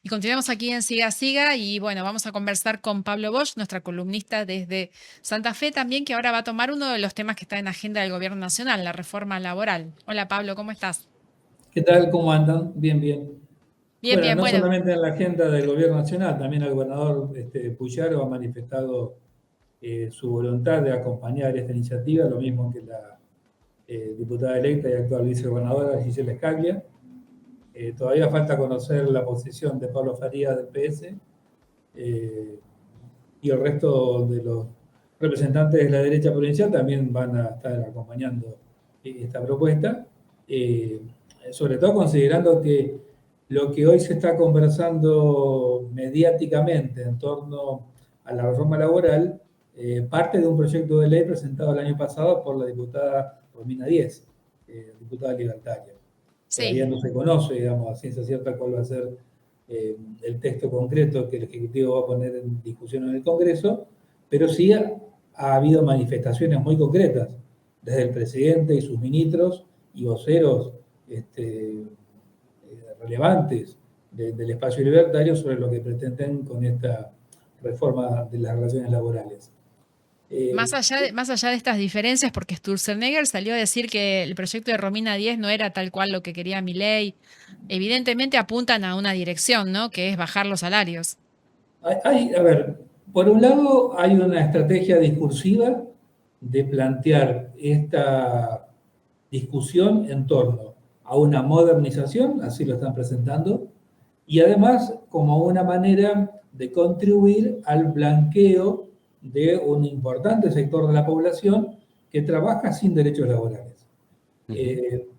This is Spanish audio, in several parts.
Y continuamos aquí en Siga Siga y bueno, vamos a conversar con Pablo Bosch, nuestra columnista desde Santa Fe también, que ahora va a tomar uno de los temas que está en agenda del Gobierno Nacional, la reforma laboral. Hola Pablo, ¿cómo estás? ¿Qué tal? ¿Cómo andan? Bien, bien. Bien, Bueno, bien, no bueno. solamente en la agenda del gobierno nacional, también el gobernador Puyaro ha manifestado su voluntad de acompañar esta iniciativa, lo mismo que la diputada electa y actual vicegobernadora Gisela Scaglia. Todavía falta conocer la posición de Pablo Farías del PS y el resto de los representantes de la derecha provincial también van a estar acompañando esta propuesta, eh, sobre todo considerando que lo que hoy se está conversando mediáticamente en torno a la reforma laboral parte de un proyecto de ley presentado el año pasado por la diputada Romina Díez, diputada libertaria. Todavía Sí. no se conoce, digamos, a ciencia cierta cuál va a ser el texto concreto que el Ejecutivo va a poner en discusión en el Congreso, pero sí ha habido manifestaciones muy concretas desde el presidente y sus ministros y voceros relevantes del espacio libertario sobre lo que pretenden con esta reforma de las relaciones laborales. Eh, Más allá de estas diferencias, porque Sturzenegger salió a decir que el proyecto de Romina Díez no era tal cual lo que quería Milei. Evidentemente apuntan a una dirección, ¿no? Que es bajar los salarios. a ver, por un lado hay una estrategia discursiva de plantear esta discusión en torno a una modernización, así lo están presentando, y además como una manera de contribuir al blanqueo de un importante sector de la población que trabaja sin derechos laborales. Ujú.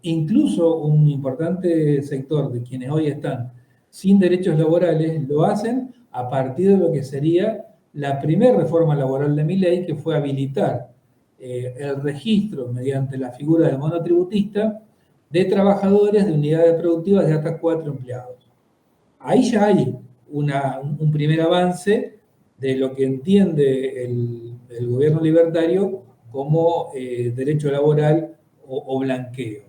Incluso un importante sector de quienes hoy están sin derechos laborales lo hacen a partir de lo que sería la primera reforma laboral de mi ley, que fue habilitar el registro mediante la figura del monotributista de trabajadores de unidades productivas de hasta 4 empleados. Ahí ya hay un primer avance de lo que entiende el gobierno libertario como derecho laboral o blanqueo.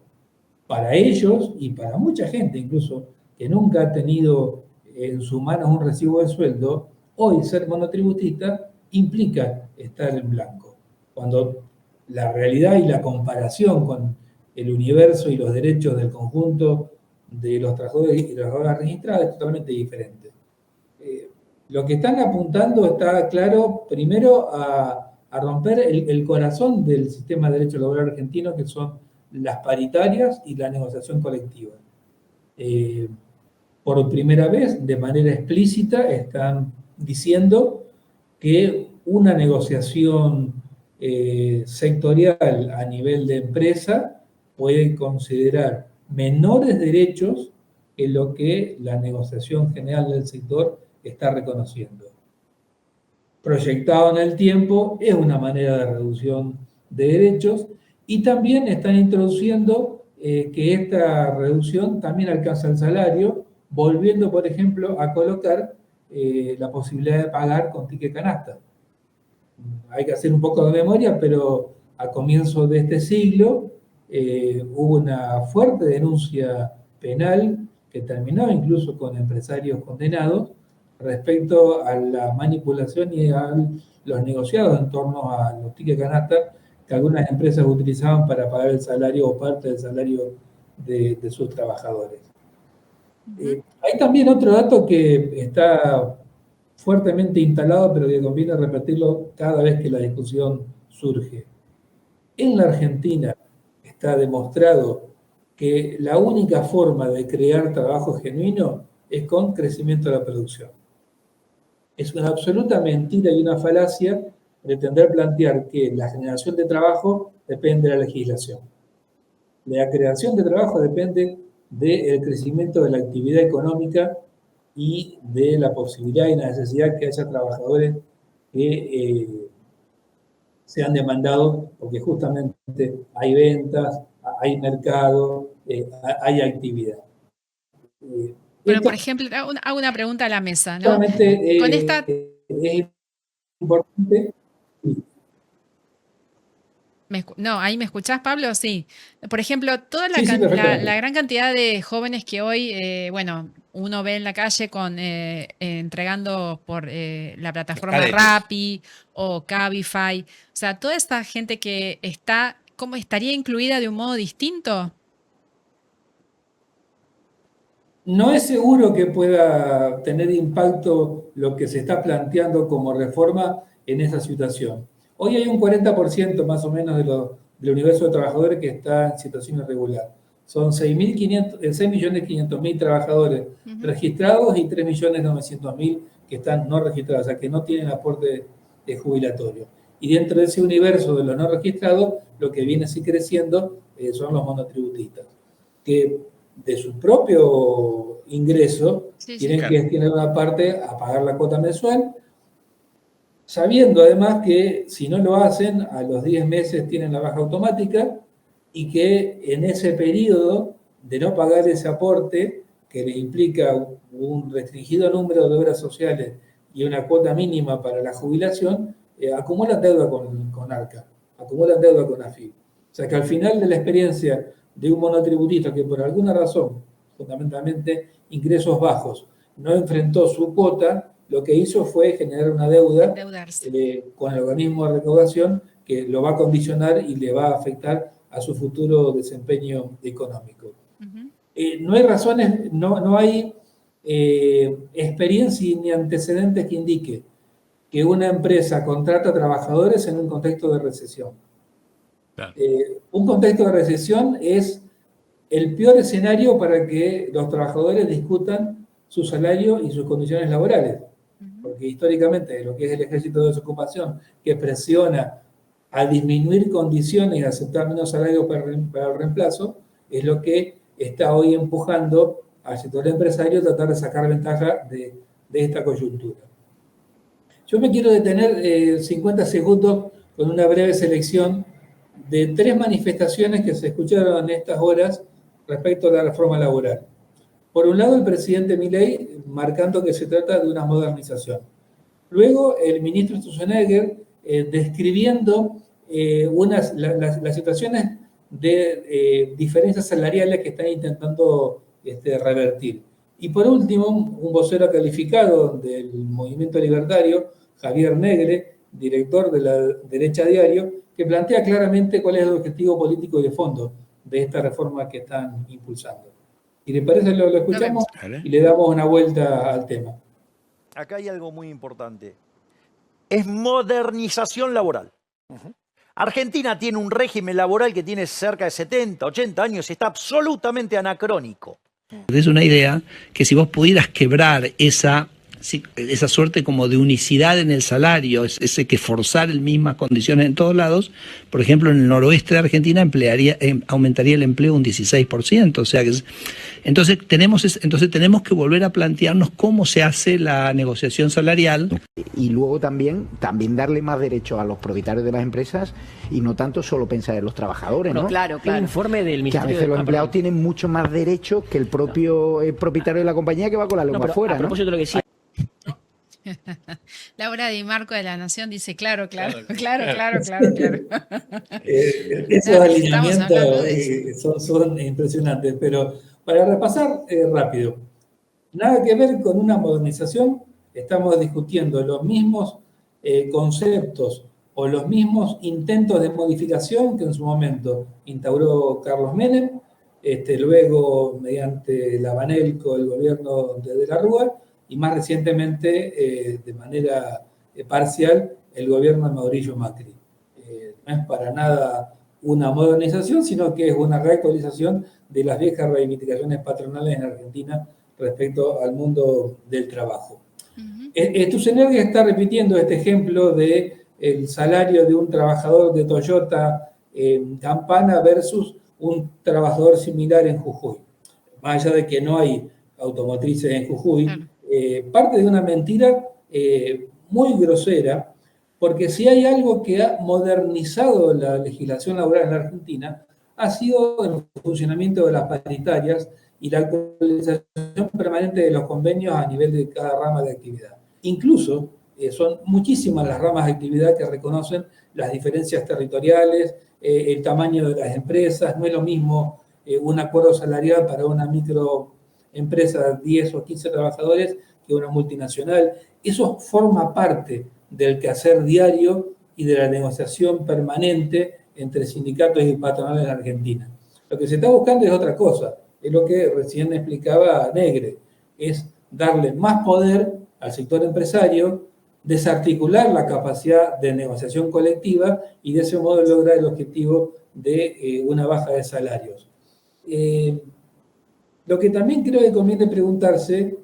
Para ellos y para mucha gente incluso que nunca ha tenido en sus manos un recibo de sueldo, hoy ser monotributista implica estar en blanco. Cuando la realidad y la comparación con el universo y los derechos del conjunto de los trabajadores y trabajadoras registradas es totalmente diferente. Eh, lo que están apuntando está claro, primero, a romper el corazón del sistema de derecho laboral argentino, que son las paritarias y la negociación colectiva. Eh, por primera vez, de manera explícita, están diciendo que una negociación sectorial a nivel de empresa puede considerar menores derechos que lo que la negociación general del sector está reconociendo. Proyectado en el tiempo, es una manera de reducción de derechos y también están introduciendo que esta reducción también alcanza el salario, volviendo, por ejemplo, a colocar la posibilidad de pagar con ticket canasta. Hay que hacer un poco de memoria, pero a comienzo de este siglo hubo una fuerte denuncia penal que terminó incluso con empresarios condenados respecto a la manipulación y a los negociados en torno a los tickets canasta que algunas empresas utilizaban para pagar el salario o parte del salario de sus trabajadores. Ujú. Hay también otro dato que está fuertemente instalado, pero que conviene repetirlo cada vez que la discusión surge. En la Argentina está demostrado que la única forma de crear trabajo genuino es con crecimiento de la producción. Es una absoluta mentira y una falacia pretender plantear que la generación de trabajo depende de la legislación. La creación de trabajo depende del crecimiento de la actividad económica y de la posibilidad y la necesidad que haya trabajadores que sean demandados, porque justamente hay ventas, hay mercado, hay actividad. Bueno, Esto por ejemplo, hago una pregunta a la mesa, ¿no? solamente Con esta es importante. No, ahí me escuchás, Pablo, sí. Por ejemplo, toda la, Sí, sí, can- la, la perfectamente. gran cantidad de jóvenes que hoy, bueno, uno ve en la calle entregando por la plataforma Cadetes. Rappi o Cabify. O sea, toda esta gente que está, ¿cómo estaría incluida de un modo distinto? No es seguro que pueda tener impacto lo que se está planteando como reforma en esa situación. Hoy hay un 40% más o menos del universo de trabajadores que está en situación irregular. Son 6.500.000 trabajadores registrados y 3.900.000 que están no registrados, o sea, que no tienen aporte jubilatorio. Y dentro de ese universo de los no registrados, lo que viene así creciendo son los monotributistas, que de su propio ingreso tienen que destinar una parte a pagar la cuota mensual, sabiendo además que si no lo hacen, a los 10 meses tienen la baja automática y que en ese periodo de no pagar ese aporte, que les implica un restringido número de obras sociales y una cuota mínima para la jubilación, acumulan deuda con ARCA, acumulan deuda con AFIP. O sea que al final de la experiencia de un monotributista que por alguna razón, fundamentalmente ingresos bajos, no enfrentó su cuota, lo que hizo fue generar una deuda con el organismo de recaudación que lo va a condicionar y le va a afectar a su futuro desempeño económico. No hay razones, no hay experiencia ni antecedentes que indique que una empresa contrata trabajadores en un contexto de recesión. Claro. Un contexto de recesión es el peor escenario para que los trabajadores discutan su salario y sus condiciones laborales. Porque históricamente lo que es el ejército de desocupación, que presiona a disminuir condiciones y aceptar menos salario para el reemplazo, es lo que está hoy empujando al sector empresario a tratar de sacar ventaja de esta coyuntura. Yo me quiero detener 50 segundos con una breve selección de 3 manifestaciones que se escucharon en estas horas respecto a la reforma laboral. Por un lado, el presidente Milei marcando que se trata de una modernización. Luego, el ministro Sturzenegger describiendo las situaciones de diferencias salariales que están intentando revertir. Y por último, un vocero calificado del movimiento libertario, Javier Negre, director de la Derecha Diario, que plantea claramente cuál es el objetivo político y de fondo de esta reforma que están impulsando. ¿Y le parece lo escuchamos? Y le damos una vuelta al tema. Acá hay algo muy importante. Es modernización laboral. Argentina tiene un régimen laboral que tiene cerca de 70, 80 años y está absolutamente anacrónico. Es una idea que si vos pudieras quebrar esa suerte como de unicidad en el salario, ese que forzar en mismas condiciones en todos lados, por ejemplo, en el noroeste de Argentina aumentaría el empleo un 16%, o sea que entonces tenemos que volver a plantearnos cómo se hace la negociación salarial. Y luego también darle más derechos a los propietarios de las empresas y no tanto solo pensar en los trabajadores, ¿no? Claro. El informe del Ministerio que a veces los empleados tienen mucho más derechos que el propio propietario de la compañía que va con la lengua afuera. A propósito de lo que decía. Laura Di Marco de La Nación dice, claro. Esos alineamientos son impresionantes, pero para repasar rápido, nada que ver con una modernización, estamos discutiendo los mismos conceptos o los mismos intentos de modificación que en su momento instauró Carlos Menem, luego mediante la Banelco, el gobierno de la Rúa, y más recientemente, de manera parcial, el gobierno de Mauricio Macri. No es para nada una modernización, sino que es una reactualización de las viejas reivindicaciones patronales en Argentina respecto al mundo del trabajo. Sturzenegger está repitiendo este ejemplo de el salario de un trabajador de Toyota en Campana versus un trabajador similar en Jujuy. Más allá de que no hay automotrices en Jujuy, parte de una mentira muy grosera, porque si hay algo que ha modernizado la legislación laboral en la Argentina, ha sido el funcionamiento de las paritarias y la actualización permanente de los convenios a nivel de cada rama de actividad. Incluso son muchísimas las ramas de actividad que reconocen las diferencias territoriales, el tamaño de las empresas. No es lo mismo un acuerdo salarial para una empresa de 10 o 15 trabajadores que una multinacional. Eso forma parte del quehacer diario y de la negociación permanente entre sindicatos y patronales en Argentina. Lo que se está buscando es otra cosa, es lo que recién explicaba Negre, es darle más poder al sector empresario, desarticular la capacidad de negociación colectiva y de ese modo lograr el objetivo de una baja de salarios. Lo que también creo que conviene preguntarse,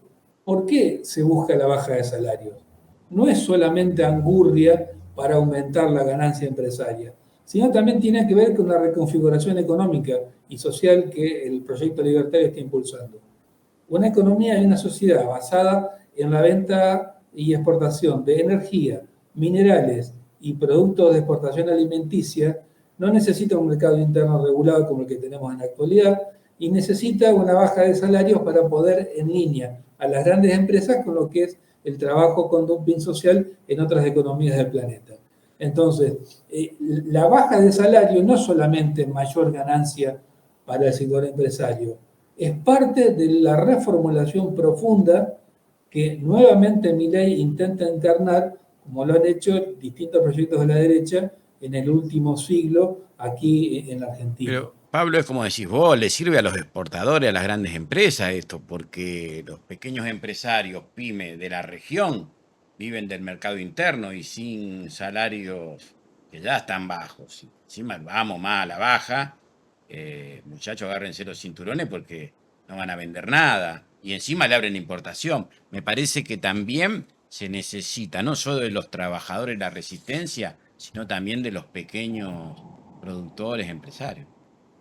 ¿por qué se busca la baja de salarios? No es solamente angurria para aumentar la ganancia empresaria, sino también tiene que ver con la reconfiguración económica y social que el proyecto libertario está impulsando. Una economía y una sociedad basada en la venta y exportación de energía, minerales y productos de exportación alimenticia no necesita un mercado interno regulado como el que tenemos en la actualidad y necesita una baja de salarios para poder en línea a las grandes empresas con lo que es el trabajo con dumping social en otras economías del planeta. Entonces, la baja de salario no es solamente mayor ganancia para el sector empresario, es parte de la reformulación profunda que nuevamente Milei intenta encarnar, como lo han hecho distintos proyectos de la derecha en el último siglo aquí en Argentina. Pero, Pablo, es como decís vos, le sirve a los exportadores, a las grandes empresas esto, porque los pequeños empresarios, pymes de la región, viven del mercado interno y sin salarios que ya están bajos. Encima vamos más a la baja, muchachos, agárrense los cinturones porque no van a vender nada. Y encima le abren importación. Me parece que también se necesita, no solo de los trabajadores la resistencia, sino también de los pequeños productores, empresarios.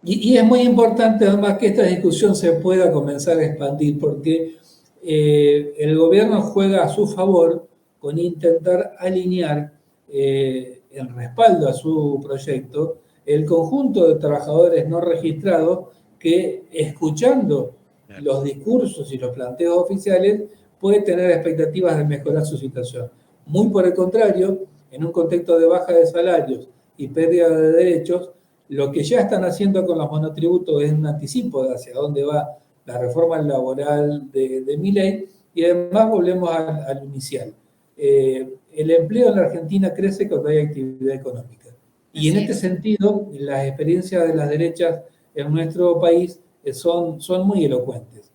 Y es muy importante además que esta discusión se pueda comenzar a expandir porque el gobierno juega a su favor con intentar alinear en respaldo a su proyecto el conjunto de trabajadores no registrados que, escuchando los discursos y los planteos oficiales, puede tener expectativas de mejorar su situación. Muy por el contrario, en un contexto de baja de salarios y pérdida de derechos, lo que ya están haciendo con los monotributos es un anticipo de hacia dónde va la reforma laboral de Milei, y además volvemos al inicial. El empleo en la Argentina crece cuando hay actividad económica. Y en este sentido, las experiencias de las derechas en nuestro país son muy elocuentes.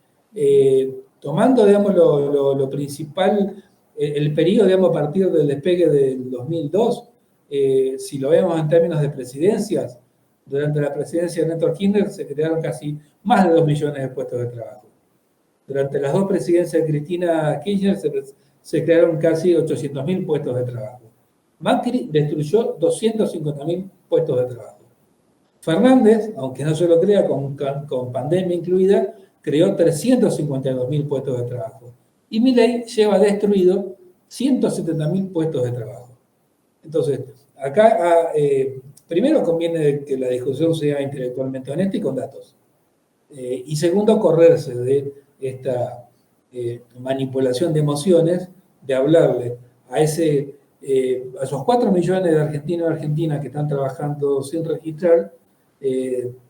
Tomando, digamos, lo principal, el periodo, digamos, a partir del despegue del 2002, si lo vemos en términos de presidencias, durante la presidencia de Néstor Kirchner se crearon casi más de 2 millones de puestos de trabajo. Durante las dos presidencias de Cristina Kirchner se crearon casi 800.000 puestos de trabajo. Macri destruyó 250.000 puestos de trabajo. Fernández, aunque no se lo crea, con pandemia incluida, creó 352.000 puestos de trabajo. Y Milei lleva destruido 170.000 puestos de trabajo. Entonces, acá primero conviene que la discusión sea intelectualmente honesta y con datos. Y segundo, correrse de esta manipulación de emociones, de hablarle a esos 4 millones de argentinos y argentinas que están trabajando sin registrar,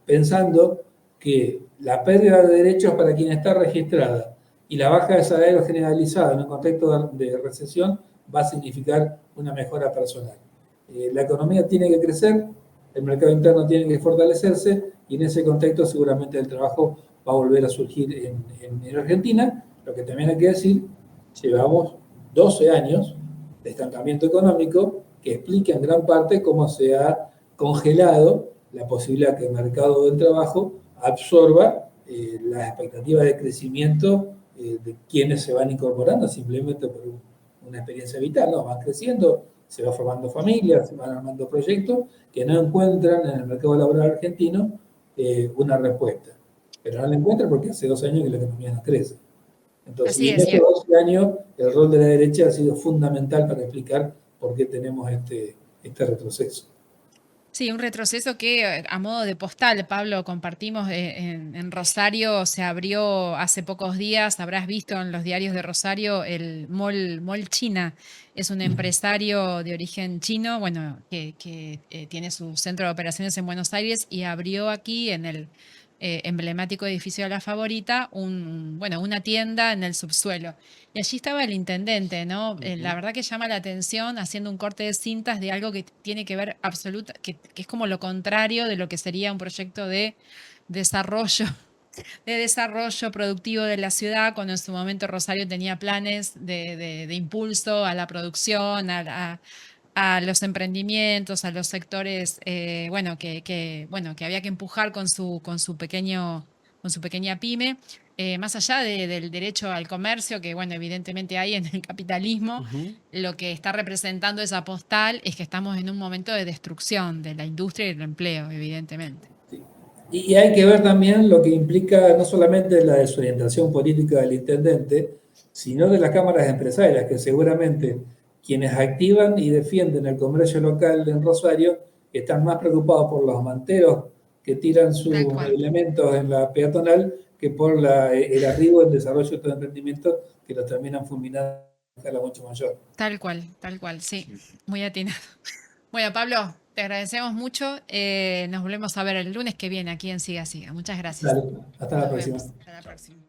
pensando que la pérdida de derechos para quien está registrada y la baja de salario generalizada en un contexto de recesión va a significar una mejora personal. La economía tiene que crecer, el mercado interno tiene que fortalecerse y en ese contexto seguramente el trabajo va a volver a surgir en Argentina. Lo que también hay que decir, llevamos 12 años de estancamiento económico que explica en gran parte cómo se ha congelado la posibilidad que el mercado del trabajo absorba las expectativas de crecimiento de quienes se van incorporando simplemente por una experiencia vital, ¿no? Van creciendo, se van formando familias, se van armando proyectos que no encuentran en el mercado laboral argentino una respuesta. Pero no la encuentran porque hace 2 años que la economía no crece. Entonces, y en estos 12 años, el rol de la derecha ha sido fundamental para explicar por qué tenemos este retroceso. Sí, un retroceso que a modo de postal, Pablo, compartimos en Rosario, se abrió hace pocos días, habrás visto en los diarios de Rosario, el Mall China. Es un empresario de origen chino, bueno, que tiene su centro de operaciones en Buenos Aires y abrió aquí en el emblemático edificio de La Favorita, una tienda en el subsuelo. Y allí estaba el intendente, ¿no? La verdad que llama la atención haciendo un corte de cintas de algo que tiene que ver que es como lo contrario de lo que sería un proyecto de desarrollo productivo de la ciudad, cuando en su momento Rosario tenía planes de impulso a la producción, a los emprendimientos, a los sectores que había que empujar con su pequeña pyme. Más allá del derecho al comercio, que evidentemente hay en el capitalismo, lo que está representando esa postal es que estamos en un momento de destrucción de la industria y del empleo, evidentemente. Y hay que ver también lo que implica no solamente la desorientación política del intendente, sino de las cámaras empresarias, que seguramente quienes activan y defienden el comercio local en Rosario están más preocupados por los manteros que tiran sus elementos en la peatonal que por el arribo del desarrollo de estos emprendimientos que los terminan fulminando a escala mucho mayor. Tal cual, sí. Muy atinado. Bueno, Pablo, te agradecemos mucho. Nos volvemos a ver el lunes que viene aquí en Siga Siga. Muchas gracias. Dale, hasta la próxima. Hasta la próxima.